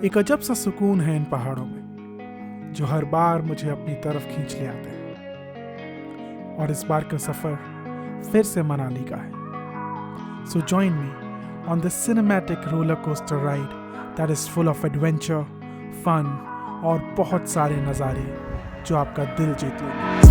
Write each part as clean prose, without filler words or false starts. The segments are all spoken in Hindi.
एक अजब सा सुकून है इन पहाड़ों में जो हर बार मुझे अपनी तरफ खींच ले आते हैं। और इस बार का सफर फिर से मनाली का है। So join me on this cinematic roller coaster ride that is full of adventure, fun और बहुत सारे नज़ारे जो आपका दिल जीत लेंगे।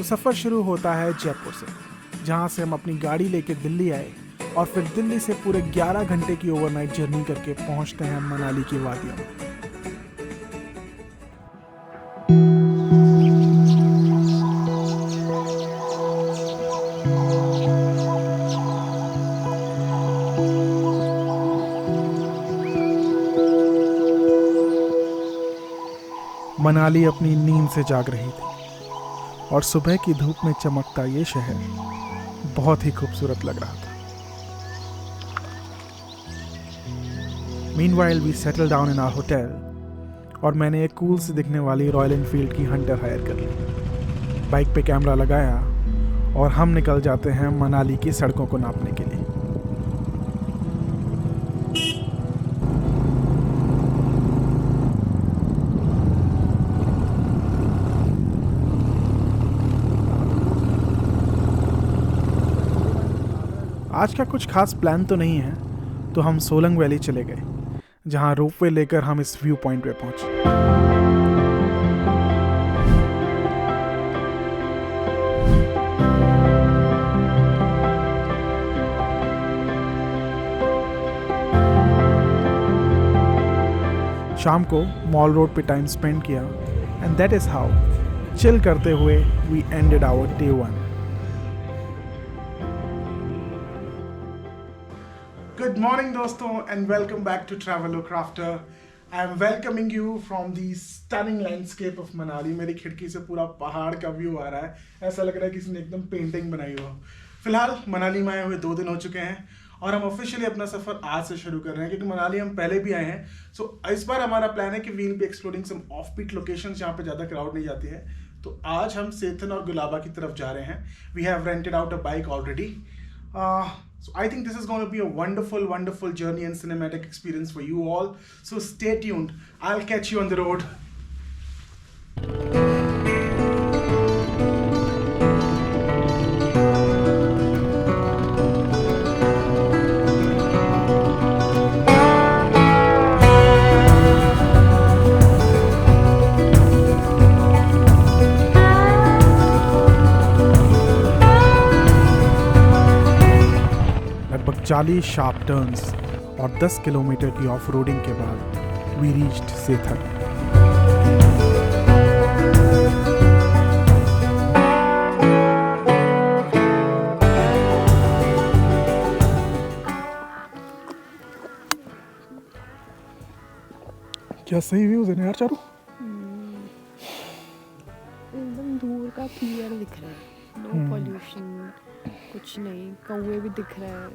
सफ़र शुरू होता है जयपुर से, जहाँ से हम अपनी गाड़ी लेके दिल्ली आए और फिर दिल्ली से पूरे 11 घंटे की ओवरनाइट जर्नी करके पहुँचते हैं मनाली की वादियों में। मनाली अपनी नींद से जाग रही थी और सुबह की धूप में चमकता ये शहर बहुत ही खूबसूरत लग रहा था। Meanwhile we settled down in our hotel और मैंने एक कूल से दिखने वाली रॉयल एनफील्ड की हंटर हायर कर ली। बाइक पे कैमरा लगाया और हम निकल जाते हैं मनाली की सड़कों को नापने के लिए। आज का कुछ खास प्लान तो नहीं है, तो हम सोलंग वैली चले गए, जहां रोपवे लेकर हम इस व्यू पॉइंट पे पहुंचे। शाम को मॉल रोड पे टाइम स्पेंड किया and that is how chill करते हुए we ended our day 1। Good morning दोस्तों and welcome back to Traveler Crafter. I am welcoming you from the stunning landscape of Manali. मेरी खिड़की से पूरा पहाड़ का व्यू आ रहा है, ऐसा लग रहा है किसी ने एकदम पेंटिंग बनाई हो। फिलहाल मनाली में आए हुए 2 दिन हो चुके हैं और हम ऑफिशियली अपना सफर आज से शुरू कर रहे हैं, क्योंकि मनाली हम पहले भी आए हैं। सो इस बार हमारा प्लान है कि we'll be exploring some off beat locations जहाँ पे ज़्यादा क्राउड नहीं जाती है। तो आज हम सेथन और गुलाबा की तरफ जा रहे हैं। We have rented out a bike already. So I think this is going to be a wonderful journey and cinematic experience for you all. So stay tuned. I'll catch you on the road. लगभग 40 शार्प टर्न्स और 10 किलोमीटर की ऑफ रोडिंग के बाद वी रीच्ड सेथन। क्या सही व्यूज है यार चारू। एकदम दूर का क्लियर दिख रहा है, नो पॉल्यूशन, कुछ नहीं। कौवे भी दिख रहे हैं,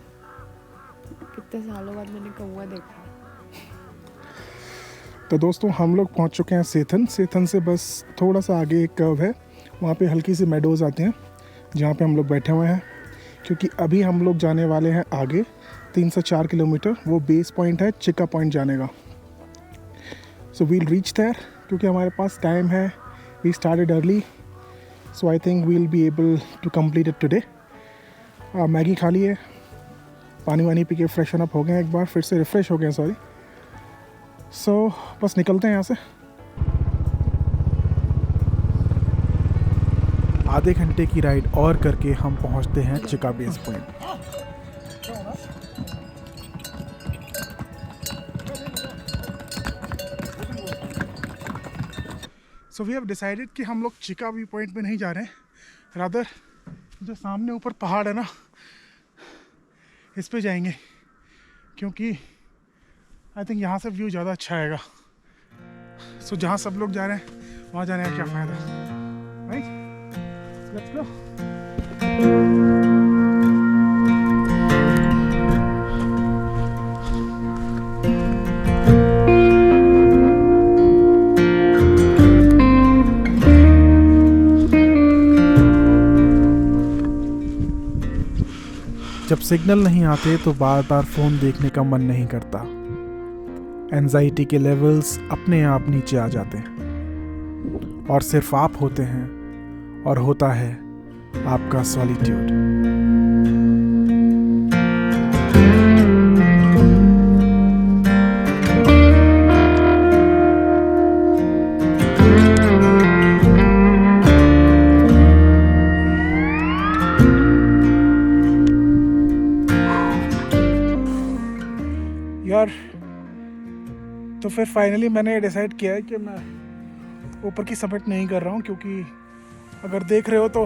कितने सालों बाद मैंने कौवा देखा। तो दोस्तों हम लोग पहुंच चुके हैं सेथन। सेथन से बस थोड़ा सा आगे एक कर्व है, वहाँ पे हल्की सी मेडोज आते हैं जहाँ पे हम लोग बैठे हुए हैं, क्योंकि अभी हम लोग जाने वाले हैं आगे 3 से 4 किलोमीटर। वो बेस पॉइंट है चिका पॉइंट जाने का। सो वील रीच देयर, क्योंकि हमारे पास टाइम है। We started early, so I think we'll be able to complete it today. Maggi खा ली है, पानी वानी पी के फ्रेशन अप हो गए, एक बार फिर से रिफ़्रेश हो गए, सॉरी। सो बस निकलते हैं यहाँ से। आधे घंटे की राइड और करके हम पहुंचते हैं चिका base point. So we have decided कि हम लोग चिका व्यू पॉइंट में नहीं जा रहे हैं, रादर जो सामने ऊपर पहाड़ है ना, इस पे जाएंगे, क्योंकि आई थिंक यहाँ से व्यू ज़्यादा अच्छा आएगा। सो जहाँ सब लोग जा रहे हैं वहाँ जाने का क्या फ़ायदा, राइट? Let's go. जब सिग्नल नहीं आते तो बार बार फ़ोन देखने का मन नहीं करता। एंजाइटी के लेवल्स अपने आप नीचे आ जाते हैं और सिर्फ आप होते हैं और होता है आपका सॉलिट्यूड। यार तो फिर फाइनली मैंने डिसाइड किया है कि मैं ऊपर की समिट नहीं कर रहा हूँ, क्योंकि अगर देख रहे हो तो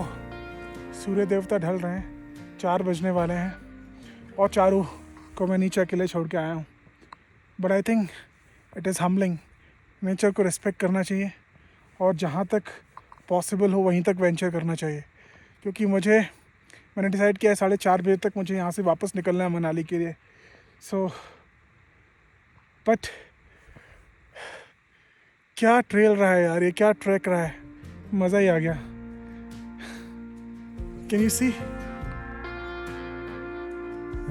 सूर्य देवता ढल रहे हैं, 4 बजने वाले हैं और चारू को मैं नीचे अकेले छोड़ के आया हूँ। But I think it is humbling. Nature को रिस्पेक्ट करना चाहिए और जहाँ तक पॉसिबल हो वहीं तक वेंचर करना चाहिए, क्योंकि मैंने डिसाइड किया है 4:30 बजे तक मुझे यहाँ से वापस निकलना है मनाली के लिए। सो बट क्या ट्रेल रहा है यार, ये क्या ट्रैक रहा है, मज़ा ही आ गया। Can you see?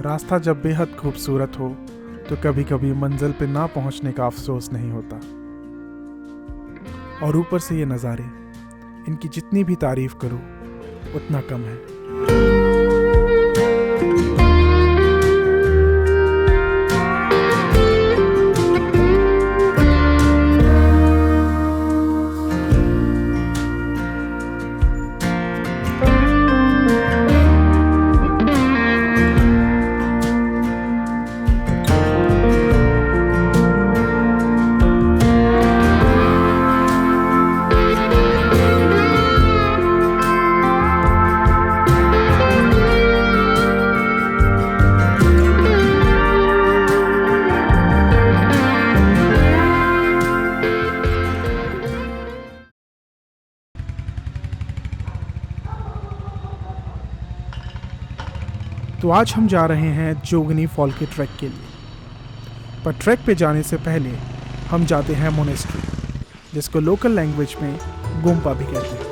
रास्ता जब बेहद खूबसूरत हो तो कभी कभी मंजिल पे ना पहुंचने का अफसोस नहीं होता। और ऊपर से ये नज़ारे, इनकी जितनी भी तारीफ करो उतना कम है। तो आज हम जा रहे हैं जोगनी फॉल के ट्रैक के लिए। पर ट्रैक पे जाने से पहले हम जाते हैं मोनेस्ट्री, जिसको लोकल लैंग्वेज में गोम्पा भी कहते हैं।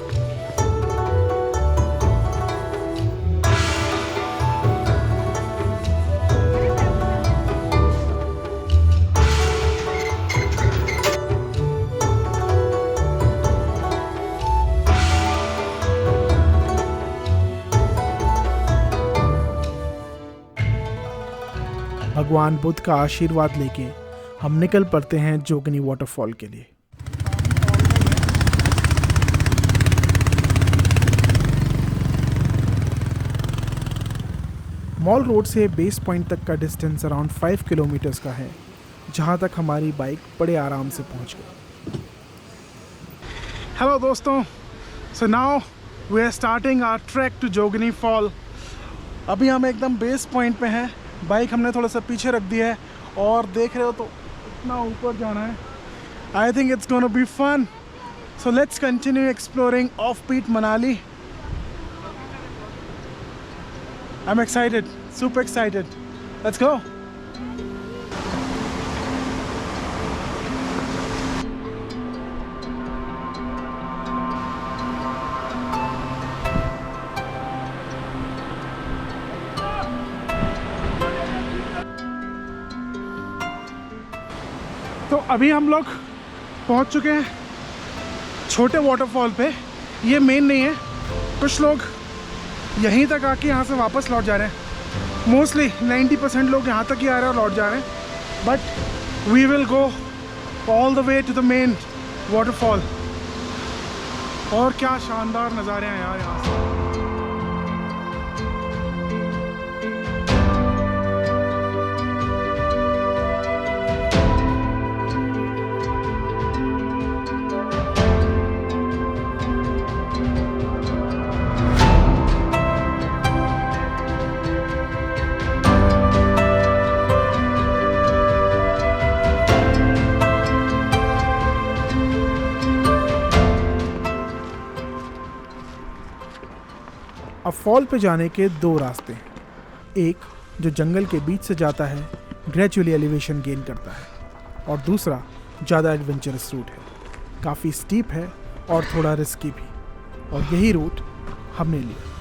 भगवान बुद्ध का आशीर्वाद लेके हम निकल पड़ते हैं जोगनी वाटरफॉल के लिए। मॉल रोड से बेस पॉइंट तक का डिस्टेंस अराउंड 5 किलोमीटर्स का है, जहां तक हमारी बाइक बड़े आराम से पहुंच गई। हेलो दोस्तों, so now we are starting our track to Jogini fall. अभी हम एकदम बेस पॉइंट पे हैं, बाइक हमने थोड़ा सा पीछे रख दी है और देख रहे हो तो इतना ऊपर जाना है। I think it's gonna be fun, so let's continue exploring off beat Manali. I am excited, super excited, let's go. तो अभी हम लोग पहुंच चुके हैं छोटे वाटरफॉल पे। ये मेन नहीं है, कुछ लोग यहीं तक आके यहाँ से वापस लौट जा रहे हैं। मोस्टली 90% लोग यहाँ तक ही आ रहे हैं और लौट जा रहे हैं। But we will go all the way to the main waterfall. और क्या शानदार नज़ारे हैं यार यहाँ से। अब फॉल पे जाने के दो रास्ते हैं। एक जो जंगल के बीच से जाता है, ग्रेजुअली एलिवेशन गेन करता है, और दूसरा ज़्यादा एडवेंचरस रूट है, काफ़ी स्टीप है और थोड़ा रिस्की भी, और यही रूट हमने लिया।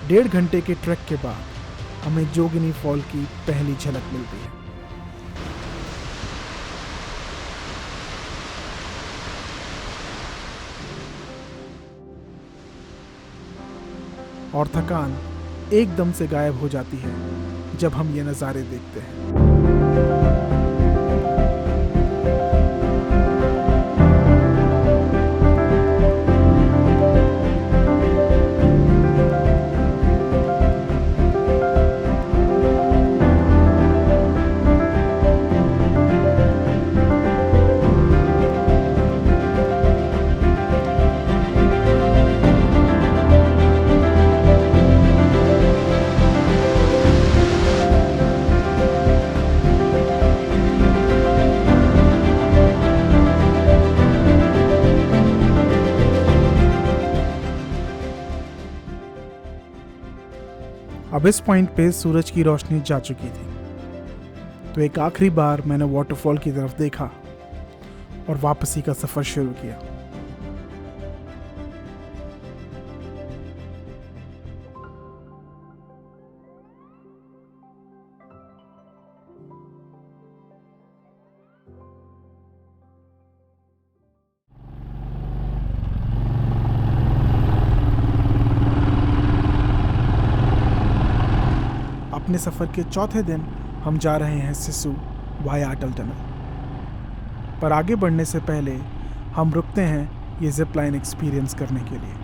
डेढ़ घंटे के ट्रैक के बाद हमें जोगिनी फॉल की पहली झलक मिलती है। और थकान एकदम से गायब हो जाती है जब हम ये नज़ारे देखते हैं। अब इस पॉइंट पे सूरज की रोशनी जा चुकी थी, तो एक आखिरी बार मैंने वाटरफॉल की तरफ देखा और वापसी का सफ़र शुरू किया। अपने सफ़र के चौथे दिन हम जा रहे हैं सिसु वाया अटल टनल। पर आगे बढ़ने से पहले हम रुकते हैं ये जिप लाइन एक्सपीरियंस करने के लिए।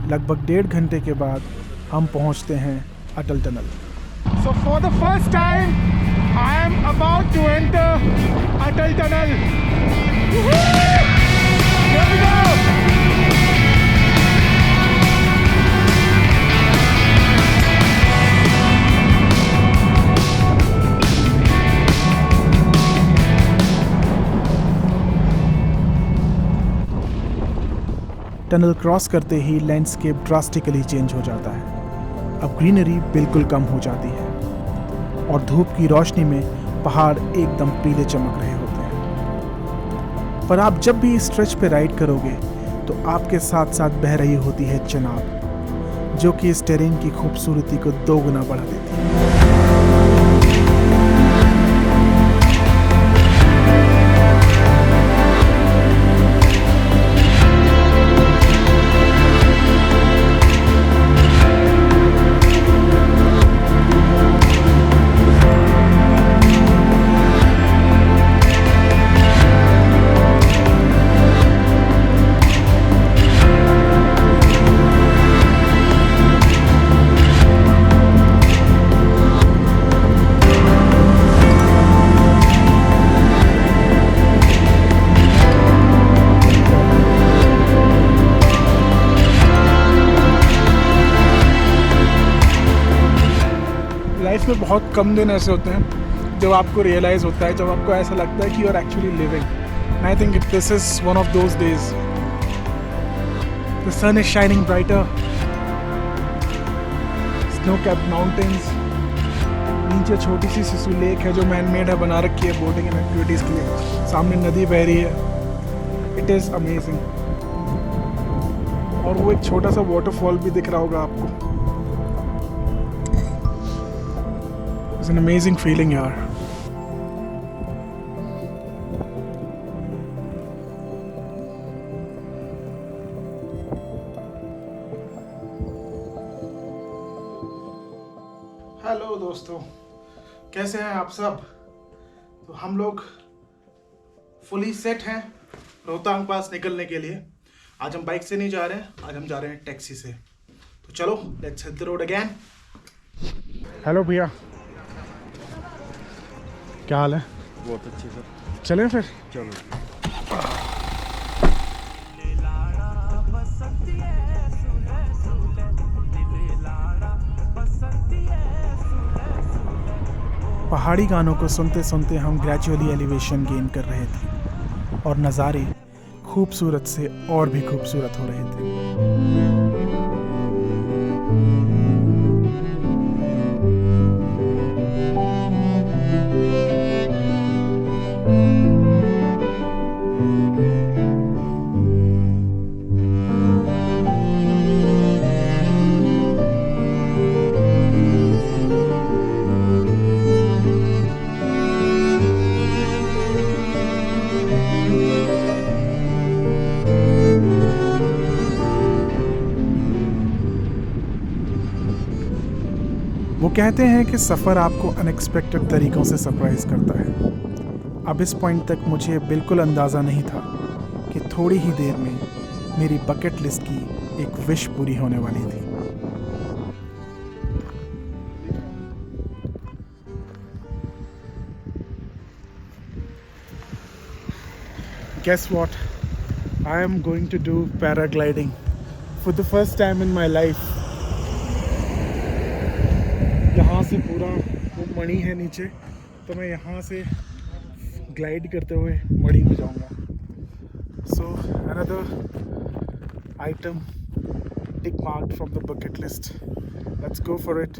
लगभग 1.5 घंटे के बाद हम पहुंचते हैं अटल tunnel. So for the first time, I am about to enter Atal tunnel. Here we go! Tunnel cross करते ही लैंडस्केप ड्रास्टिकली चेंज हो जाता है। अब ग्रीनरी बिल्कुल कम हो जाती है और धूप की रोशनी में पहाड़ एकदम पीले चमक रहे होते हैं। पर आप जब भी इस स्ट्रेच पे राइड करोगे तो आपके साथ साथ बह रही होती है चिनाब, जो कि इस टेरेन की खूबसूरती को 2 गुना बढ़ा देती है। लाइफ में बहुत कम दिन ऐसे होते हैं जब आपको रियलाइज़ होता है, जब आपको ऐसा लगता है कि you are actually living. And I think this is one of those days. The sun is shining brighter, snow capped mountains, नीचे छोटी सी सिसु लेक है जो मैन मेड है, बना रखी है बोटिंग एंड एक्टिविटीज़ के लिए. सामने नदी बह रही है. It is amazing. और वो एक छोटा सा वाटरफॉल भी दिख रहा होगा आपको. इट्स एन अमेजिंग फीलिंग यार. हेलो दोस्तों, कैसे हैं आप सब? तो हम लोग फुली सेट हैं रोहतांग पास निकलने के लिए. आज हम बाइक से नहीं जा रहे हैं, आज हम जा रहे हैं टैक्सी से. तो चलो, let's hit the road again. Hello भैया, क्या हाल है? बहुत अच्छे सर. चलें फिर? चलो. पहाड़ी गानों को सुनते सुनते हम ग्रेजुअली एलिवेशन गेन कर रहे थे और नज़ारे खूबसूरत से और भी खूबसूरत हो रहे थे. वो कहते हैं कि सफ़र आपको अनएक्सपेक्टेड तरीक़ों से सरप्राइज़ करता है. अब इस पॉइंट तक मुझे बिल्कुल अंदाज़ा नहीं था कि थोड़ी ही देर में मेरी बकेट लिस्ट की एक विश पूरी होने वाली थी. Guess what? I am going to do paragliding for the first time in my life. यहाँ से पूरा वो मणि है नीचे, तो मैं यहाँ से ग्लाइड करते हुए मणि में जाऊँगा. So another item tick marked from the bucket list. Let's go for it.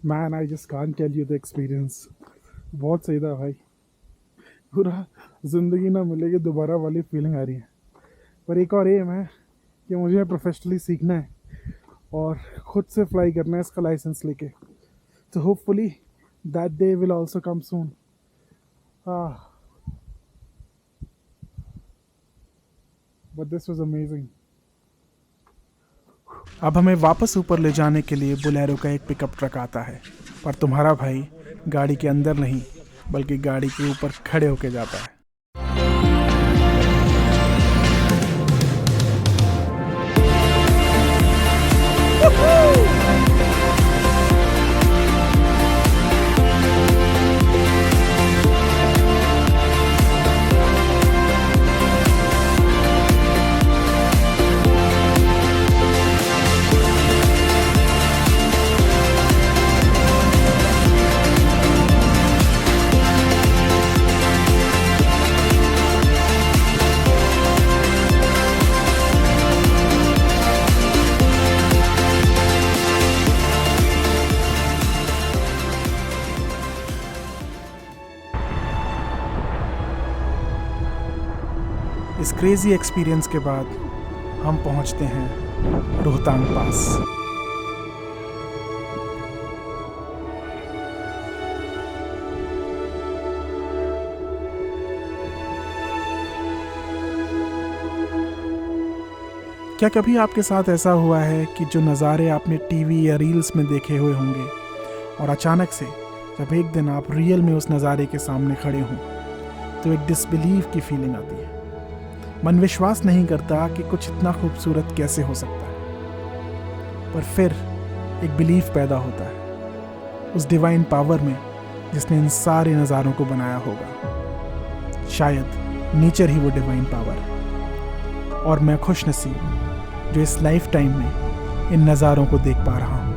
Man, I just can't tell you the experience. बहुत सही था भाई. पूरा ज़िंदगी ना मिलेगी दोबारा वाली फीलिंग आ रही है. पर एक और एम है कि मुझे प्रोफेशनली सीखना है और ख़ुद से फ्लाई करना है इसका लाइसेंस लेके. तो hopefully that day will also come soon. But this was amazing. अब हमें वापस ऊपर ले जाने के लिए बोलेरो का एक पिकअप ट्रक आता है, पर तुम्हारा भाई गाड़ी के अंदर नहीं बल्कि गाड़ी के ऊपर खड़े होके जाता है. इस क्रेज़ी एक्सपीरियंस के बाद हम पहुंचते हैं रोहतांग पास. क्या कभी आपके साथ ऐसा हुआ है कि जो नज़ारे आपने टीवी या रील्स में देखे हुए होंगे और अचानक से जब एक दिन आप रियल में उस नज़ारे के सामने खड़े हों तो एक डिसबिलीव की फीलिंग आती है। मन विश्वास नहीं करता कि कुछ इतना खूबसूरत कैसे हो सकता है, पर फिर एक बिलीफ पैदा होता है उस डिवाइन पावर में जिसने इन सारे नज़ारों को बनाया होगा। शायद नेचर ही वो डिवाइन पावर है और मैं खुश नसीब जो इस लाइफ टाइम में इन नज़ारों को देख पा रहा हूँ।